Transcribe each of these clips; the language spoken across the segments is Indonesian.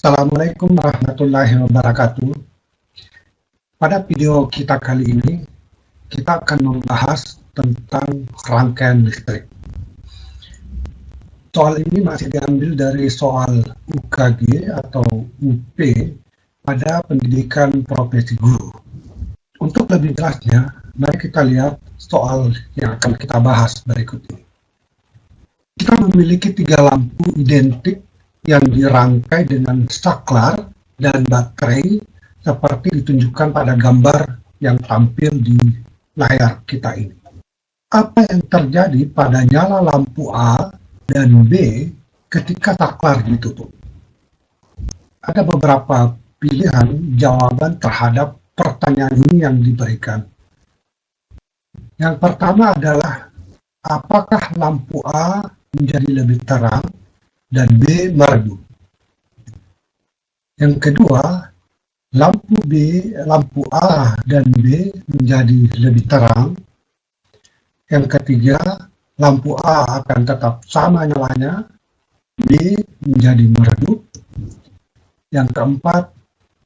Assalamualaikum warahmatullahi wabarakatuh. Pada video kita kali ini, kita akan membahas tentang rangkaian listrik. Soal ini masih diambil dari soal UKG atau UP pada pendidikan profesi guru. Untuk lebih jelasnya, mari kita lihat soal yang akan kita bahas berikut ini. Kita memiliki 3 lampu identik yang dirangkai dengan saklar dan baterai seperti ditunjukkan pada gambar yang tampil di layar kita ini. Apa yang terjadi pada nyala lampu A dan B ketika saklar ditutup? Ada beberapa pilihan jawaban terhadap pertanyaan ini yang diberikan. Yang pertama adalah, apakah lampu A menjadi lebih terang dan B meredup? Yang kedua, lampu A dan B menjadi lebih terang. Yang ketiga, lampu A akan tetap sama nyalanya, B menjadi meredup. Yang keempat,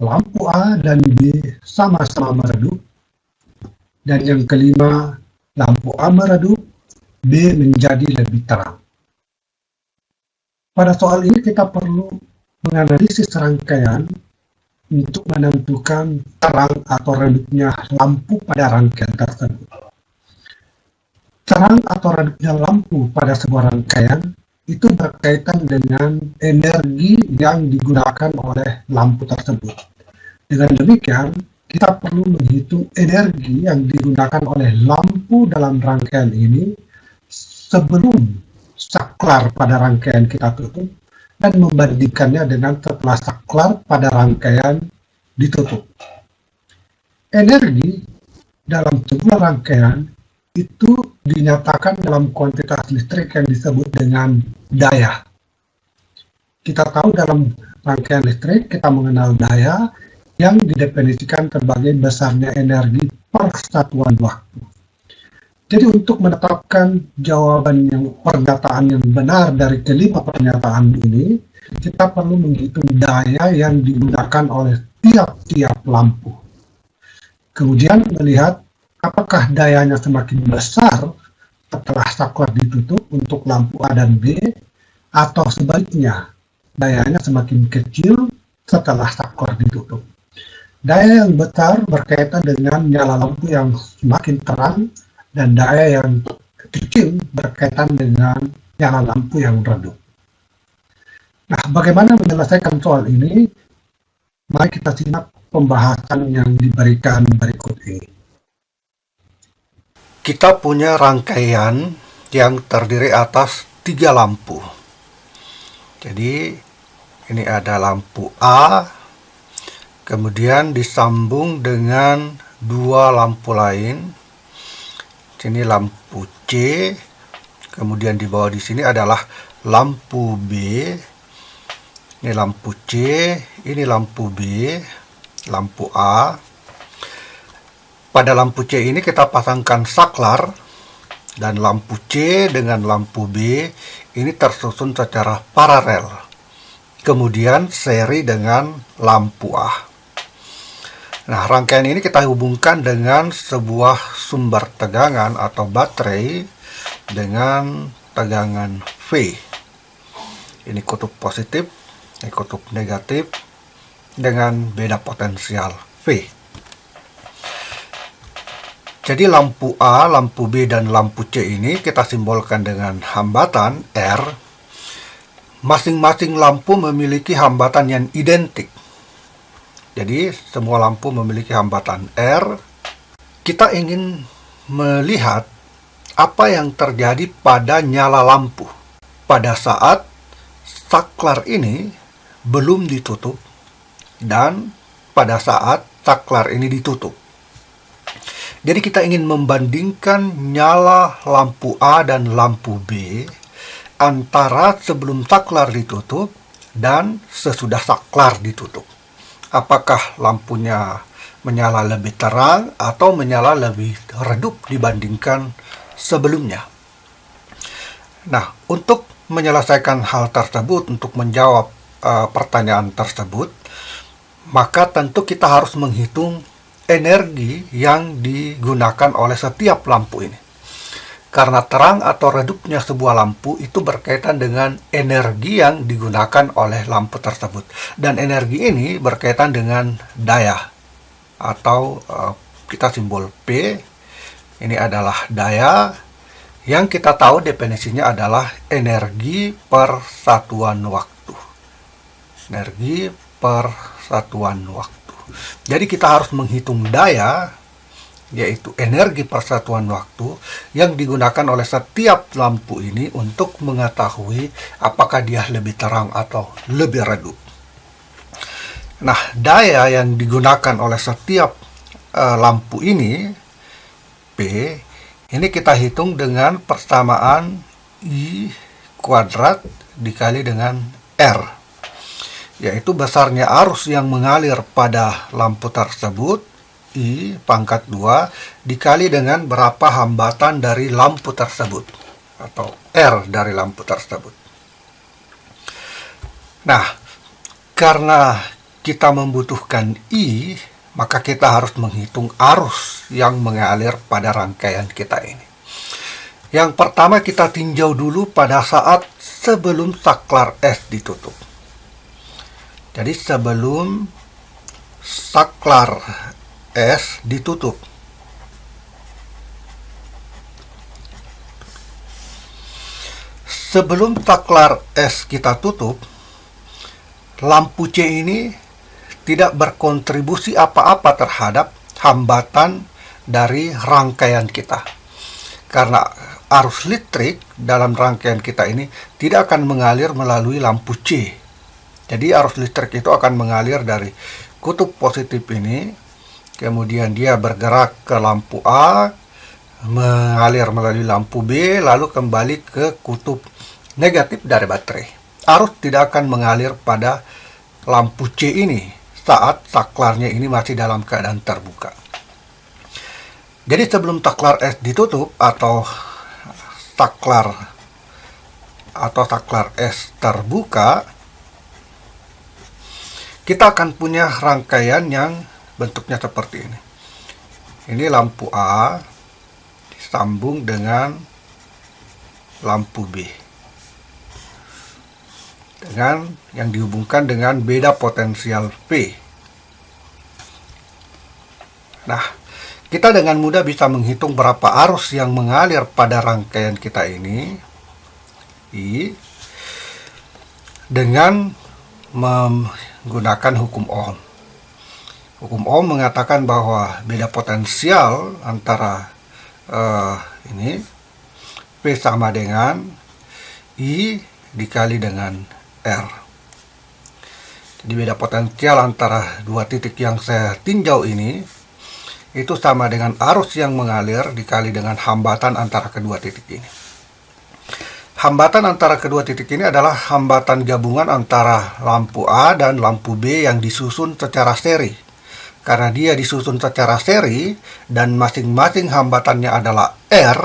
lampu A dan B sama-sama meredup. Dan yang kelima, lampu A meredup, B menjadi lebih terang. Pada soal ini kita perlu menganalisis rangkaian untuk menentukan terang atau redupnya lampu pada rangkaian tersebut. Terang atau redupnya lampu pada sebuah rangkaian itu berkaitan dengan energi yang digunakan oleh lampu tersebut. Dengan demikian, kita perlu menghitung energi yang digunakan oleh lampu dalam rangkaian ini sebelum saklar pada rangkaian kita tutup dan membandingkannya dengan setelah saklar pada rangkaian ditutup. Energi dalam sebuah rangkaian itu dinyatakan dalam kuantitas listrik yang disebut dengan daya. Kita tahu dalam rangkaian listrik kita mengenal daya yang didefinisikan sebagai besarnya energi per satuan waktu. Jadi untuk menetapkan jawaban pernyataan yang benar dari kelima pernyataan ini, kita perlu menghitung daya yang digunakan oleh tiap-tiap lampu. Kemudian melihat apakah dayanya semakin besar setelah saklar ditutup untuk lampu A dan B, atau sebaliknya dayanya semakin kecil setelah saklar ditutup. Daya yang besar berkaitan dengan nyala lampu yang semakin terang, dan daya yang kecil berkaitan dengan nyala lampu yang redup. Nah, bagaimana menyelesaikan soal ini? Mari kita simak pembahasan yang diberikan berikut ini. Kita punya rangkaian yang terdiri atas 3 lampu. Jadi, ini ada lampu A, kemudian disambung dengan 2 lampu lain. Ini lampu C, kemudian di bawah di sini adalah lampu B. Ini lampu C, ini lampu B, lampu A. Pada lampu C ini kita pasangkan saklar, dan lampu C dengan lampu B ini tersusun secara paralel. Kemudian seri dengan lampu A. Nah, rangkaian ini kita hubungkan dengan sebuah sumber tegangan atau baterai dengan tegangan V. Ini kutub positif, ini kutub negatif dengan beda potensial V. Jadi lampu A, lampu B, dan lampu C ini kita simbolkan dengan hambatan R. Masing-masing lampu memiliki hambatan yang identik. Jadi semua lampu memiliki hambatan R. Kita ingin melihat apa yang terjadi pada nyala lampu pada saat saklar ini belum ditutup dan pada saat saklar ini ditutup. Jadi kita ingin membandingkan nyala lampu A dan lampu B antara sebelum saklar ditutup dan sesudah saklar ditutup. Apakah lampunya menyala lebih terang atau menyala lebih redup dibandingkan sebelumnya? Nah, untuk menyelesaikan hal tersebut, untuk menjawab pertanyaan tersebut, maka tentu kita harus menghitung energi yang digunakan oleh setiap lampu ini. Karena terang atau redupnya sebuah lampu itu berkaitan dengan energi yang digunakan oleh lampu tersebut. Dan energi ini berkaitan dengan daya, atau kita simbol P. Ini adalah daya yang kita tahu definisinya adalah energi per satuan waktu. Energi per satuan waktu. Jadi kita harus menghitung daya, yaitu energi per satuan waktu yang digunakan oleh setiap lampu ini untuk mengetahui apakah dia lebih terang atau lebih redup. Nah, daya yang digunakan oleh setiap lampu ini, P, ini kita hitung dengan persamaan I kuadrat dikali dengan R, yaitu besarnya arus yang mengalir pada lampu tersebut, I pangkat 2 dikali dengan berapa hambatan dari lampu tersebut, atau R dari lampu tersebut. Nah, karena kita membutuhkan I, maka kita harus menghitung arus yang mengalir pada rangkaian kita ini. Yang pertama kita tinjau dulu pada saat sebelum saklar S ditutup. Jadi sebelum saklar S ditutup, sebelum saklar S kita tutup, lampu C ini tidak berkontribusi apa-apa terhadap hambatan dari rangkaian kita, karena arus listrik dalam rangkaian kita ini tidak akan mengalir melalui lampu C. Jadi arus listrik itu akan mengalir dari kutub positif ini, kemudian dia bergerak ke lampu A, mengalir melalui lampu B, lalu kembali ke kutub negatif dari baterai. Arus tidak akan mengalir pada lampu C ini saat saklarnya ini masih dalam keadaan terbuka. Jadi sebelum saklar S ditutup atau saklar S terbuka, kita akan punya rangkaian yang bentuknya seperti ini. Ini lampu A disambung dengan lampu B, dengan yang dihubungkan dengan beda potensial P. Nah, kita dengan mudah bisa menghitung berapa arus yang mengalir pada rangkaian kita ini I dengan menggunakan hukum Ohm. Hukum Ohm mengatakan bahwa beda potensial antara ini P sama dengan I dikali dengan R. Jadi beda potensial antara dua titik yang saya tinjau ini itu sama dengan arus yang mengalir dikali dengan hambatan antara kedua titik ini. Hambatan antara kedua titik ini adalah hambatan gabungan antara lampu A dan lampu B yang disusun secara seri. Karena dia disusun secara seri dan masing-masing hambatannya adalah R,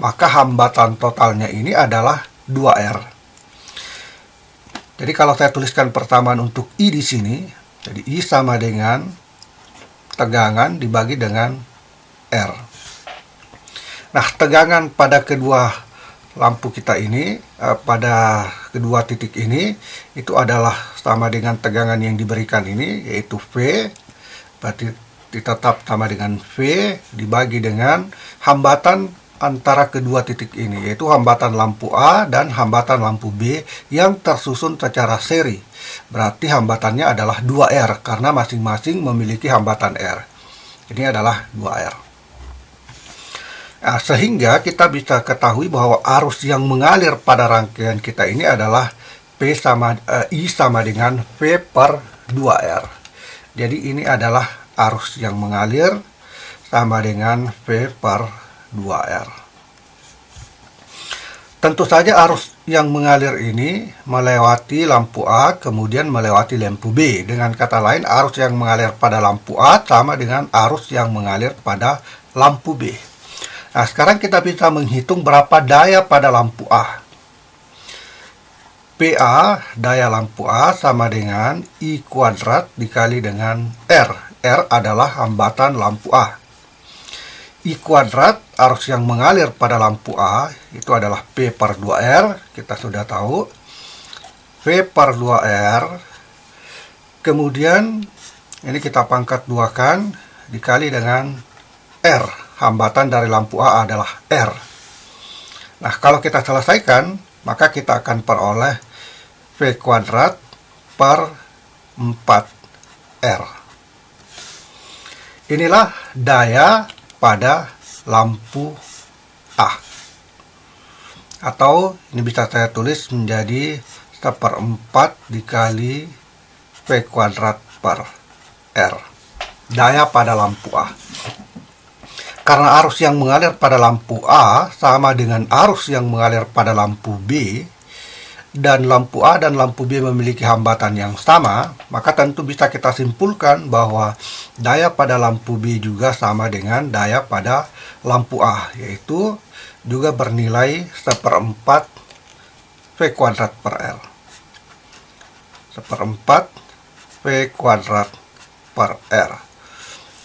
maka hambatan totalnya ini adalah 2R. Jadi kalau saya tuliskan persamaan untuk I di sini, jadi I sama dengan tegangan dibagi dengan R. Nah, tegangan pada kedua lampu kita ini, pada kedua titik ini, itu adalah sama dengan tegangan yang diberikan ini, yaitu V, berarti tetap sama dengan V dibagi dengan hambatan antara kedua titik ini, yaitu hambatan lampu A dan hambatan lampu B yang tersusun secara seri. Berarti hambatannya adalah 2R karena masing-masing memiliki hambatan R. Ini adalah 2R. Nah, sehingga kita bisa ketahui bahwa arus yang mengalir pada rangkaian kita ini adalah I sama dengan V per 2R. Jadi ini adalah arus yang mengalir sama dengan V per 2R. Tentu saja arus yang mengalir ini melewati lampu A, kemudian melewati lampu B. Dengan kata lain, arus yang mengalir pada lampu A sama dengan arus yang mengalir pada lampu B. Nah, sekarang kita bisa menghitung berapa daya pada lampu A. PA, daya lampu A, sama dengan I kuadrat dikali dengan R. R adalah hambatan lampu A. I kuadrat, arus yang mengalir pada lampu A, itu adalah P per 2R, kita sudah tahu. P per 2R, kemudian ini kita pangkat 2-kan, dikali dengan R. Hambatan dari lampu A adalah R. Nah, kalau kita selesaikan, maka kita akan peroleh V kuadrat per 4R. Inilah daya pada lampu A. Atau ini bisa saya tulis menjadi 1/4 dikali V kuadrat per R. Daya pada lampu A. Karena arus yang mengalir pada lampu A sama dengan arus yang mengalir pada lampu B, dan lampu A dan lampu B memiliki hambatan yang sama, maka tentu bisa kita simpulkan bahwa daya pada lampu B juga sama dengan daya pada lampu A, yaitu juga bernilai 1/4 V kuadrat per R. 1/4 V kuadrat per R.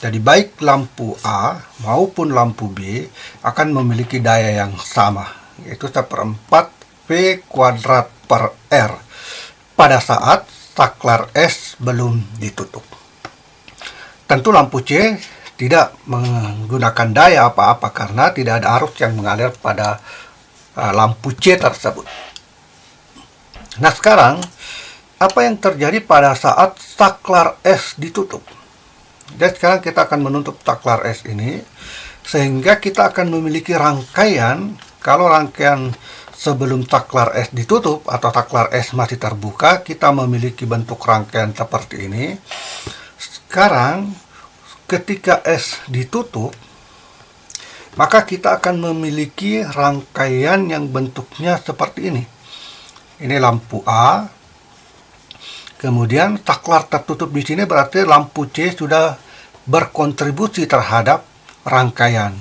Jadi baik lampu A maupun lampu B akan memiliki daya yang sama, yaitu 1/4 V kuadrat per R pada saat saklar S belum ditutup. Tentu lampu C tidak menggunakan daya apa-apa karena tidak ada arus yang mengalir pada lampu C tersebut. Nah, sekarang apa yang terjadi pada saat saklar S ditutup? Jadi sekarang kita akan menutup saklar S ini, sehingga kita akan memiliki rangkaian. Kalau rangkaian sebelum saklar S ditutup atau saklar S masih terbuka, kita memiliki bentuk rangkaian seperti ini. Sekarang ketika S ditutup, maka kita akan memiliki rangkaian yang bentuknya seperti ini. Ini lampu A. Kemudian saklar tertutup di sini berarti lampu C sudah berkontribusi terhadap rangkaian.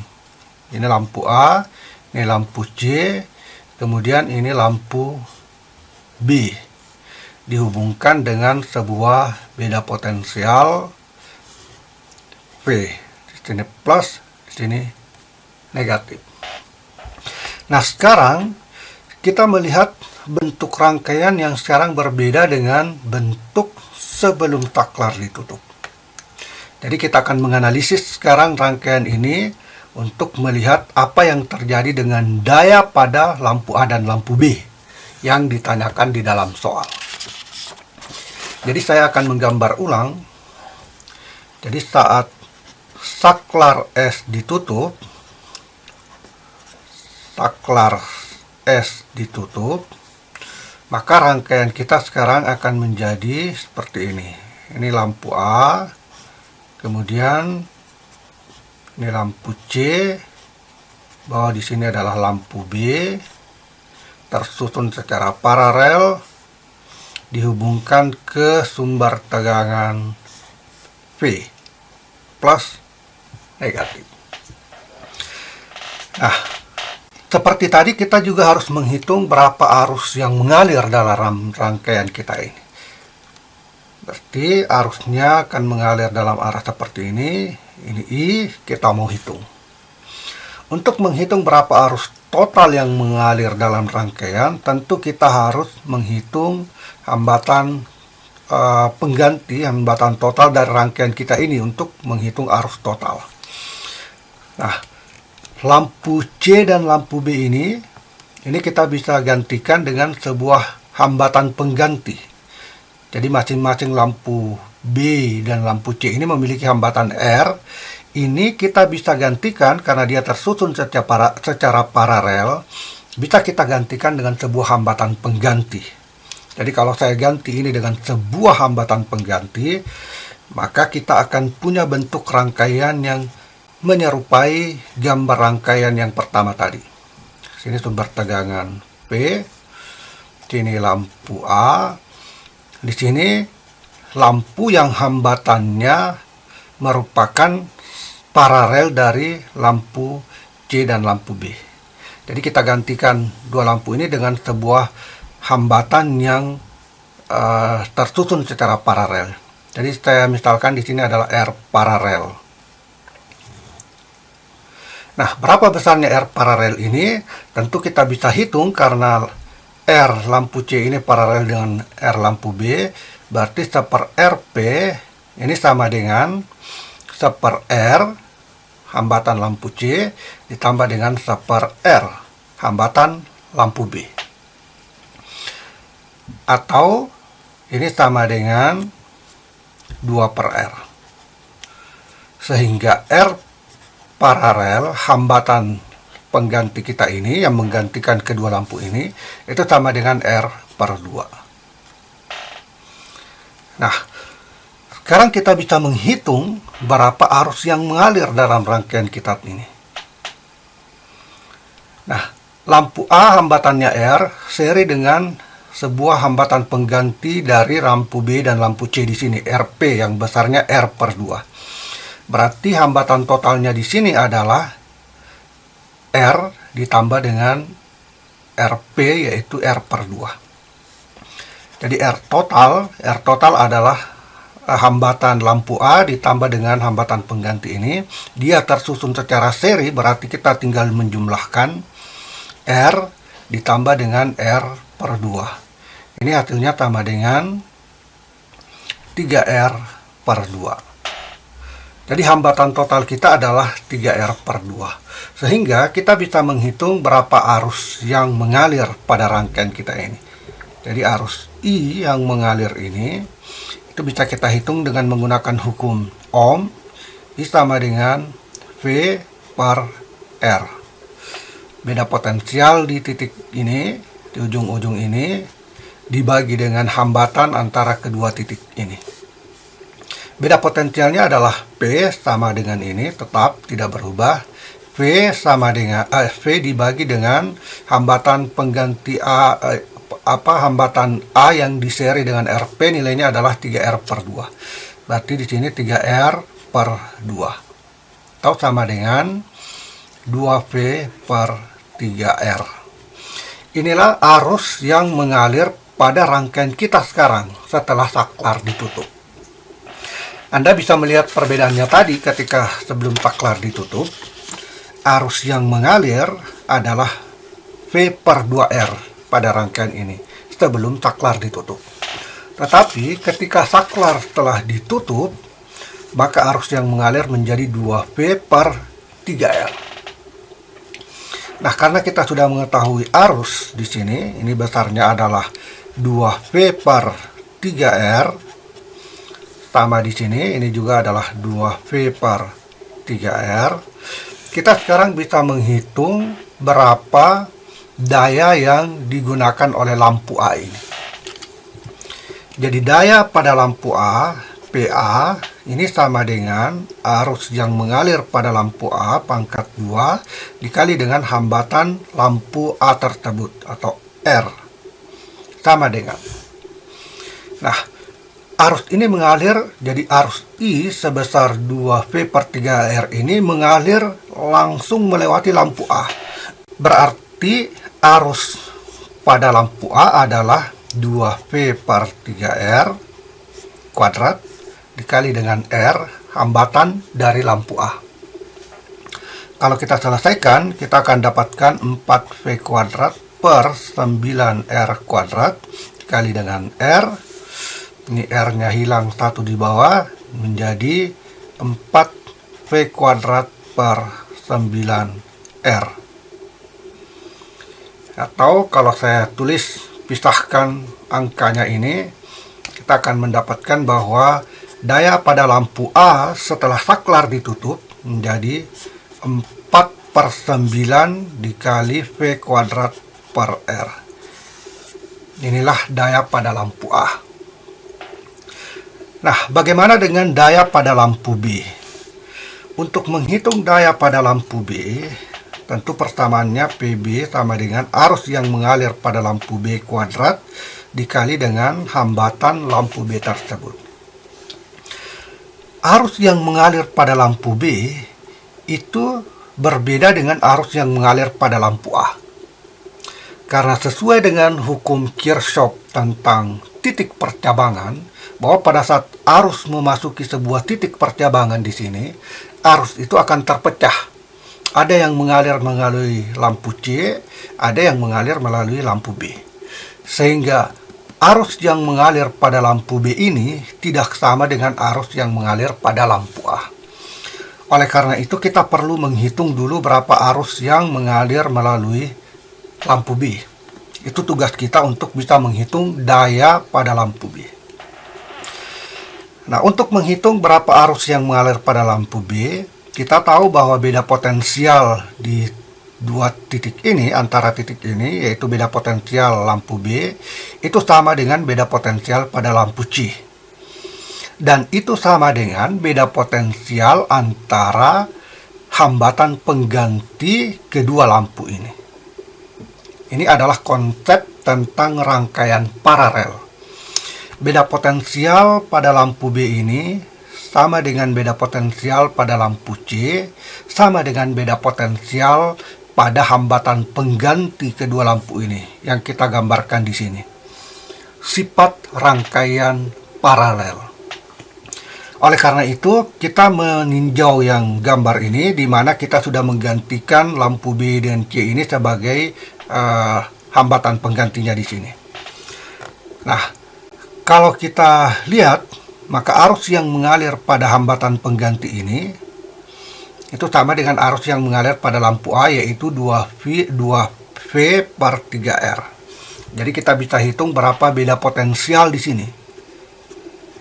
Ini lampu A, ini lampu C, kemudian ini lampu B. Dihubungkan dengan sebuah beda potensial V. Di sini plus, di sini negatif. Nah, sekarang kita melihat bentuk rangkaian yang sekarang berbeda dengan bentuk sebelum saklar ditutup. Jadi kita akan menganalisis sekarang rangkaian ini untuk melihat apa yang terjadi dengan daya pada lampu A dan lampu B yang ditanyakan di dalam soal. Jadi saya akan menggambar ulang. Jadi saat saklar S ditutup, maka rangkaian kita sekarang akan menjadi seperti ini. Ini lampu A, kemudian ini lampu C, bahwa di sini adalah lampu B, tersusun secara paralel, dihubungkan ke sumber tegangan V, plus negatif. Nah, seperti tadi kita juga harus menghitung berapa arus yang mengalir dalam rangkaian kita ini. Berarti arusnya akan mengalir dalam arah seperti ini I, kita mau hitung. Untuk menghitung berapa arus total yang mengalir dalam rangkaian, tentu kita harus menghitung hambatan pengganti, hambatan total dari rangkaian kita ini untuk menghitung arus total. Nah, lampu C dan lampu B ini kita bisa gantikan dengan sebuah hambatan pengganti. Jadi masing-masing lampu B dan lampu C ini memiliki hambatan R. Ini kita bisa gantikan karena dia tersusun secara paralel. Bisa kita gantikan dengan sebuah hambatan pengganti. Jadi kalau saya ganti ini dengan sebuah hambatan pengganti, maka kita akan punya bentuk rangkaian yang menyerupai gambar rangkaian yang pertama tadi. Sini sumber tegangan P, sini lampu A, di sini lampu yang hambatannya merupakan paralel dari lampu C dan lampu B. Jadi kita gantikan dua lampu ini dengan sebuah hambatan yang tersusun secara paralel. Jadi saya misalkan di sini adalah R paralel. Nah, berapa besarnya R paralel ini? Tentu kita bisa hitung karena R lampu C ini paralel dengan R lampu B, berarti 1/RP ini sama dengan 1/R hambatan lampu C ditambah dengan 1/R hambatan lampu B. Atau ini sama dengan 2/R. Sehingga R paralel hambatan pengganti kita ini yang menggantikan kedua lampu ini itu sama dengan R/2. Nah, sekarang kita bisa menghitung berapa arus yang mengalir dalam rangkaian kitab ini. Nah, lampu A hambatannya R seri dengan sebuah hambatan pengganti dari lampu B dan lampu C di sini, RP yang besarnya R/2. Berarti hambatan totalnya di sini adalah R ditambah dengan RP yaitu R/2. Jadi R total adalah hambatan lampu A ditambah dengan hambatan pengganti ini. Dia tersusun secara seri, berarti kita tinggal menjumlahkan R ditambah dengan R/2. Ini hasilnya sama dengan 3R/2. Jadi hambatan total kita adalah 3R/2. Sehingga kita bisa menghitung berapa arus yang mengalir pada rangkaian kita ini. Jadi arus I yang mengalir ini itu bisa kita hitung dengan menggunakan hukum Ohm. I sama dengan V/R. Beda potensial di titik ini, di ujung-ujung ini, dibagi dengan hambatan antara kedua titik ini. Beda potensialnya adalah P sama dengan ini, tetap tidak berubah. V sama dengan V dibagi dengan hambatan pengganti hambatan A yang diseri dengan RP, nilainya adalah 3R/2. Berarti di sini 3R/2 atau sama dengan 2V/3R. Inilah arus yang mengalir pada rangkaian kita sekarang setelah saklar ditutup. Anda bisa melihat perbedaannya tadi ketika sebelum saklar ditutup. Arus yang mengalir adalah V/2R pada rangkaian ini sebelum saklar ditutup. Tetapi ketika saklar telah ditutup, maka arus yang mengalir menjadi 2V/3R. Nah, karena kita sudah mengetahui arus di sini, ini besarnya adalah 2V/3R, sama di sini, ini juga adalah 2V/3R. Kita sekarang bisa menghitung berapa daya yang digunakan oleh lampu A ini. Jadi daya pada lampu A, PA, ini sama dengan arus yang mengalir pada lampu A pangkat 2 dikali dengan hambatan lampu A tersebut atau R. Sama dengan. Nah, arus ini mengalir, jadi arus I sebesar 2V/3R ini mengalir langsung melewati lampu A. Berarti arus pada lampu A adalah 2V/3R kuadrat dikali dengan R, hambatan dari lampu A. Kalau kita selesaikan, kita akan dapatkan 4V kuadrat per 9R kuadrat dikali dengan R. Ini R-nya hilang satu di bawah, menjadi 4V kuadrat per 9R. Atau kalau saya tulis, pisahkan angkanya ini, kita akan mendapatkan bahwa daya pada lampu A setelah saklar ditutup menjadi 4/9 dikali V kuadrat per R. Inilah daya pada lampu A. Nah, bagaimana dengan daya pada lampu B? Untuk menghitung daya pada lampu B, tentu persamaannya PB sama dengan arus yang mengalir pada lampu B kuadrat dikali dengan hambatan lampu B tersebut. Arus yang mengalir pada lampu B itu berbeda dengan arus yang mengalir pada lampu A. Karena sesuai dengan hukum Kirchhoff tentang titik percabangan, bahwa pada saat arus memasuki sebuah titik percabangan di sini, arus itu akan terpecah. Ada yang mengalir melalui lampu C, ada yang mengalir melalui lampu B. Sehingga arus yang mengalir pada lampu B ini tidak sama dengan arus yang mengalir pada lampu A. Oleh karena itu kita perlu menghitung dulu berapa arus yang mengalir melalui lampu B. Itu tugas kita untuk bisa menghitung daya pada lampu B. Nah, untuk menghitung berapa arus yang mengalir pada lampu B, kita tahu bahwa beda potensial di dua titik ini, antara titik ini, yaitu beda potensial lampu B, itu sama dengan beda potensial pada lampu C. Dan itu sama dengan beda potensial antara hambatan pengganti kedua lampu ini. Ini adalah konsep tentang rangkaian paralel. Beda potensial pada lampu B ini sama dengan beda potensial pada lampu C, sama dengan beda potensial pada hambatan pengganti kedua lampu ini yang kita gambarkan di sini. Sifat rangkaian paralel. Oleh karena itu, kita meninjau yang gambar ini, di mana kita sudah menggantikan lampu B dan C ini sebagai hambatan penggantinya di sini. Nah, kalau kita lihat, maka arus yang mengalir pada hambatan pengganti ini itu sama dengan arus yang mengalir pada lampu A, yaitu 2V per 3R. Jadi kita bisa hitung berapa beda potensial di sini.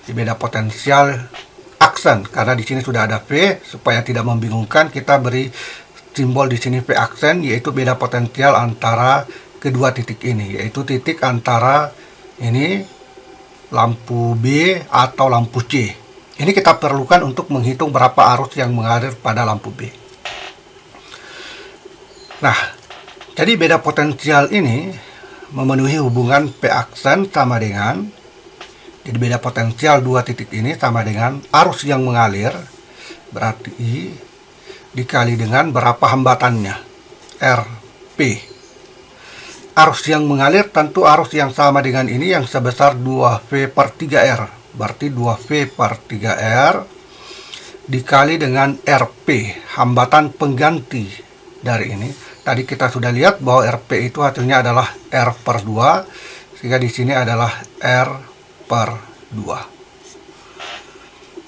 Beda potensial aksen, karena di sini sudah ada V, supaya tidak membingungkan kita beri simbol di sini V aksen, yaitu beda potensial antara kedua titik ini, yaitu titik antara ini lampu B atau lampu C. Ini kita perlukan untuk menghitung berapa arus yang mengalir pada lampu B. Nah, jadi beda potensial ini memenuhi hubungan P aksen sama dengan, jadi beda potensial dua titik ini sama dengan arus yang mengalir, berarti I dikali dengan berapa hambatannya, RP. Arus yang mengalir tentu arus yang sama dengan ini yang sebesar 2V per 3R. Berarti 2V per 3R dikali dengan RP, hambatan pengganti dari ini. Tadi kita sudah lihat bahwa RP itu hasilnya adalah R per 2, sehingga di sini adalah R per 2.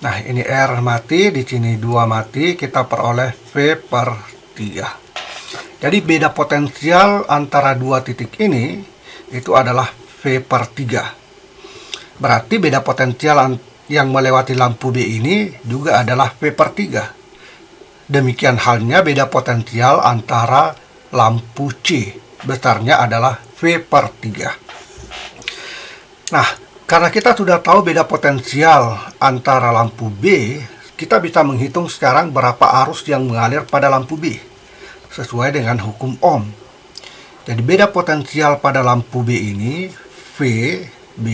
Nah, ini R mati, di sini 2 mati, kita peroleh V per 3. Jadi beda potensial antara dua titik ini itu adalah V per 3. Berarti beda potensial yang melewati lampu B ini juga adalah V per 3. Demikian halnya beda potensial antara lampu C. Besarnya adalah V per 3. Nah, karena kita sudah tahu beda potensial antara lampu B, kita bisa menghitung sekarang berapa arus yang mengalir pada lampu B sesuai dengan hukum Ohm. Jadi beda potensial pada lampu B ini, VB,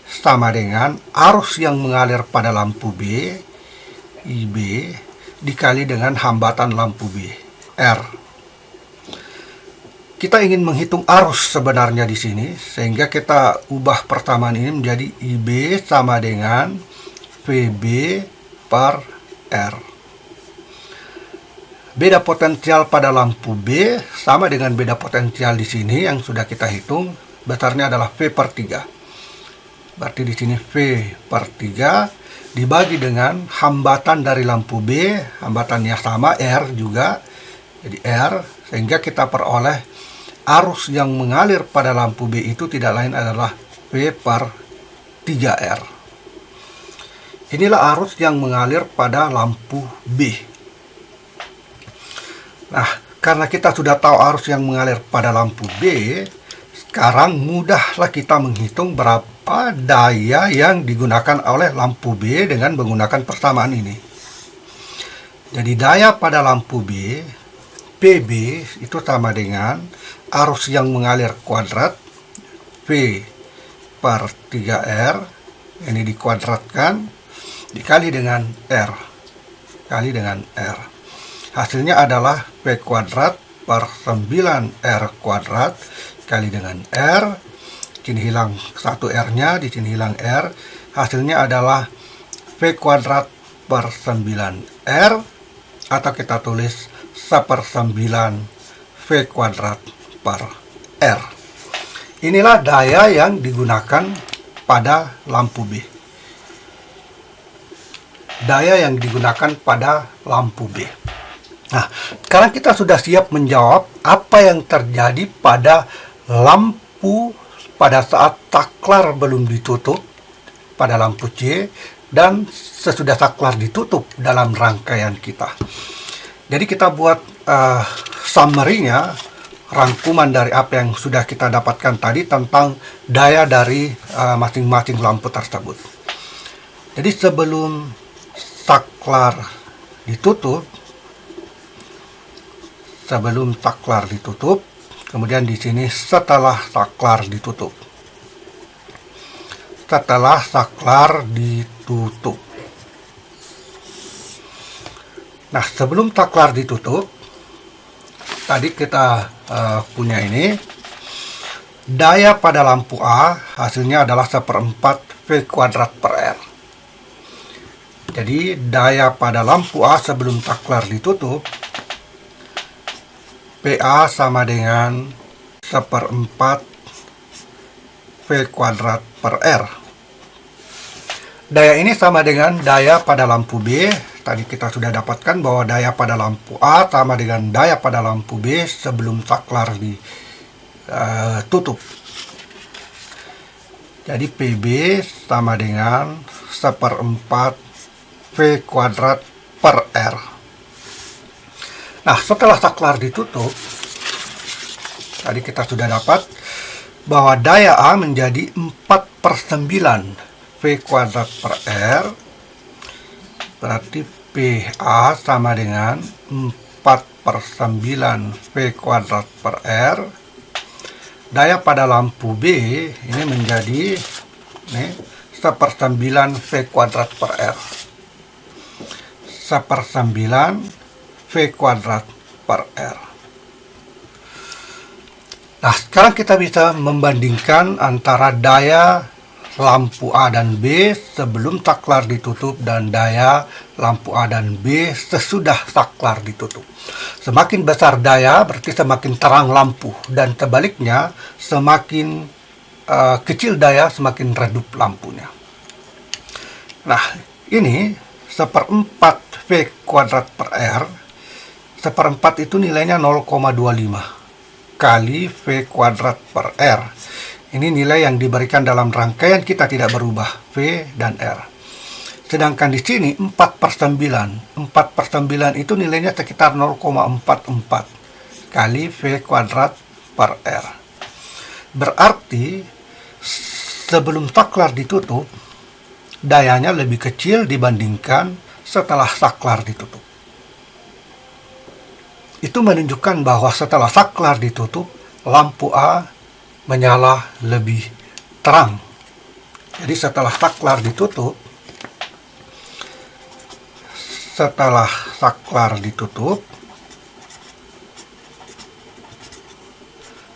sama dengan arus yang mengalir pada lampu B, IB, dikali dengan hambatan lampu B, R. Kita ingin menghitung arus sebenarnya di sini, sehingga kita ubah persamaan ini menjadi IB sama dengan VB per R. Beda potensial pada lampu B sama dengan beda potensial di sini yang sudah kita hitung, besarnya adalah V per 3. Berarti di sini V per 3 dibagi dengan hambatan dari lampu B, hambatannya sama, R juga, jadi R, sehingga kita peroleh arus yang mengalir pada lampu B itu tidak lain adalah V per 3R. Inilah arus yang mengalir pada lampu B. Nah, karena kita sudah tahu arus yang mengalir pada lampu B, sekarang mudahlah kita menghitung berapa daya yang digunakan oleh lampu B dengan menggunakan persamaan ini. Jadi daya pada lampu B, PB, itu sama dengan arus yang mengalir kuadrat, V per 3R, ini dikuadratkan, dikali dengan R, kali dengan R. Hasilnya adalah P kuadrat per 9R kuadrat kali dengan R. Sini hilang 1 R-nya, di sini hilang R. Hasilnya adalah V kuadrat per 9R, atau kita tulis 1/9 V kuadrat per R. Inilah daya yang digunakan pada lampu B. Daya yang digunakan pada lampu B. Nah, sekarang kita sudah siap menjawab apa yang terjadi pada lampu pada saat saklar belum ditutup pada lampu C dan sesudah saklar ditutup dalam rangkaian kita. Jadi kita buat summary-nya, rangkuman dari apa yang sudah kita dapatkan tadi tentang daya dari masing-masing lampu tersebut. Jadi sebelum saklar ditutup, kemudian di sini setelah saklar ditutup. Nah, sebelum saklar ditutup, tadi kita punya ini, daya pada lampu A hasilnya adalah 1/4 V kuadrat per R. Jadi daya pada lampu A sebelum saklar ditutup, PA sama dengan 1/4 V kuadrat per R. Daya ini sama dengan daya pada lampu B. Tadi kita sudah dapatkan bahwa daya pada lampu A sama dengan daya pada lampu B sebelum saklar ditutup. Jadi PB sama dengan 1/4 V kuadrat per R. Nah, setelah saklar ditutup, tadi kita sudah dapat bahwa daya A menjadi 4/9 V kuadrat per R. Berarti PA sama dengan 4/9 V kuadrat per R. Daya pada lampu B ini menjadi 1/9 V kuadrat per R. 1/9 V kuadrat per R. Nah, sekarang kita bisa membandingkan antara daya lampu A dan B sebelum saklar ditutup dan daya lampu A dan B sesudah saklar ditutup. Semakin besar daya berarti semakin terang lampu, dan sebaliknya semakin kecil daya semakin redup lampunya. Nah, ini 1/4 V kuadrat per R. 1/4 itu nilainya 0,25 kali V kuadrat per R. Ini nilai yang diberikan dalam rangkaian kita tidak berubah, V dan R. Sedangkan di sini 4/9. 4/9 itu nilainya sekitar 0,44 kali V kuadrat per R. Berarti sebelum saklar ditutup, dayanya lebih kecil dibandingkan setelah saklar ditutup. Itu menunjukkan bahwa setelah saklar ditutup, lampu A menyala lebih terang. Jadi setelah saklar ditutup,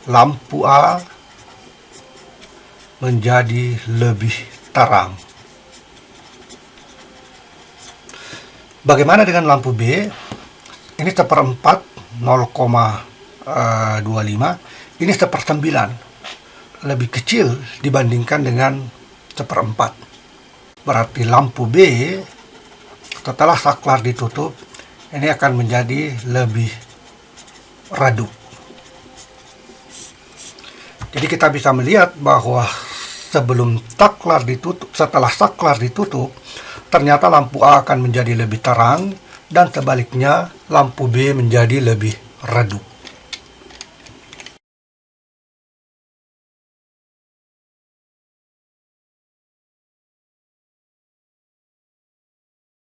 lampu A menjadi lebih terang. Bagaimana dengan lampu B? Ini 1/4, 0,25. Ini 1/9. Lebih kecil dibandingkan dengan 1/4. Berarti lampu B setelah saklar ditutup, ini akan menjadi lebih redup. Jadi kita bisa melihat bahwa setelah saklar ditutup, ternyata lampu A akan menjadi lebih terang, dan sebaliknya lampu B menjadi lebih redup.